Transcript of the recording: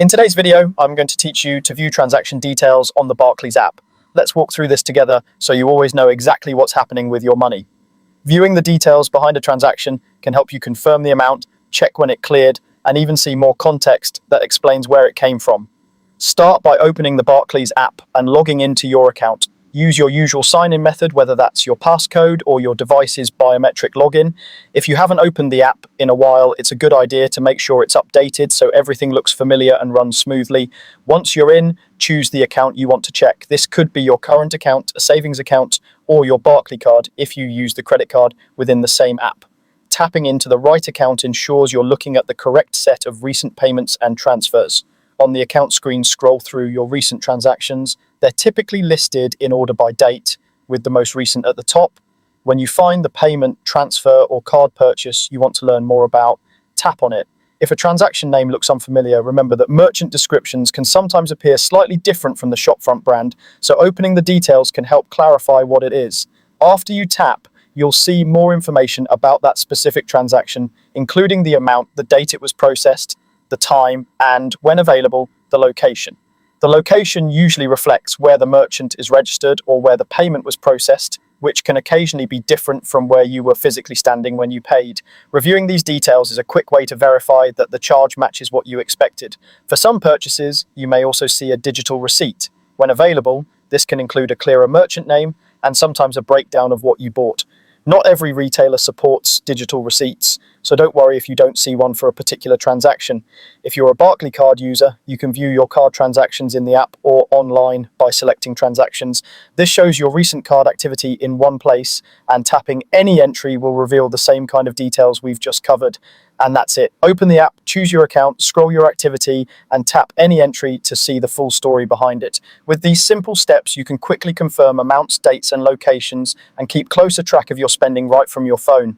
In today's video, I'm going to teach you to view transaction details on the Barclays app. Let's walk through this together so you always know exactly what's happening with your money. Viewing the details behind a transaction can help you confirm the amount, check when it cleared, and even see more context that explains where it came from. Start by opening the Barclays app and logging into your account. Use your usual sign-in method, whether that's your passcode or your device's biometric login. If you haven't opened the app in a while, it's a good idea to make sure it's updated so everything looks familiar and runs smoothly. Once you're in, choose the account you want to check. This could be your current account, a savings account, or your Barclays card if you use the credit card within the same app. Tapping into the right account ensures you're looking at the correct set of recent payments and transfers. On the account screen, scroll through your recent transactions. They're typically listed in order by date, with the most recent at the top. When you find the payment, transfer, or card purchase you want to learn more about, tap on it. If a transaction name looks unfamiliar, remember that merchant descriptions can sometimes appear slightly different from the shopfront brand, so opening the details can help clarify what it is. After you tap, you'll see more information about that specific transaction, including the amount, the date it was processed, the time, and, when available, the location. The location usually reflects where the merchant is registered or where the payment was processed, which can occasionally be different from where you were physically standing when you paid. Reviewing these details is a quick way to verify that the charge matches what you expected. For some purchases, you may also see a digital receipt. When available, this can include a clearer merchant name and sometimes a breakdown of what you bought. Not every retailer supports digital receipts, so don't worry if you don't see one for a particular transaction. If you're a Barclays card user, you can view your card transactions in the app or online by selecting transactions. This shows your recent card activity in one place, and tapping any entry will reveal the same kind of details we've just covered. And that's it. Open the app, choose your account, scroll your activity, and tap any entry to see the full story behind it. With these simple steps, you can quickly confirm amounts, dates, and locations, and keep closer track of your spending right from your phone.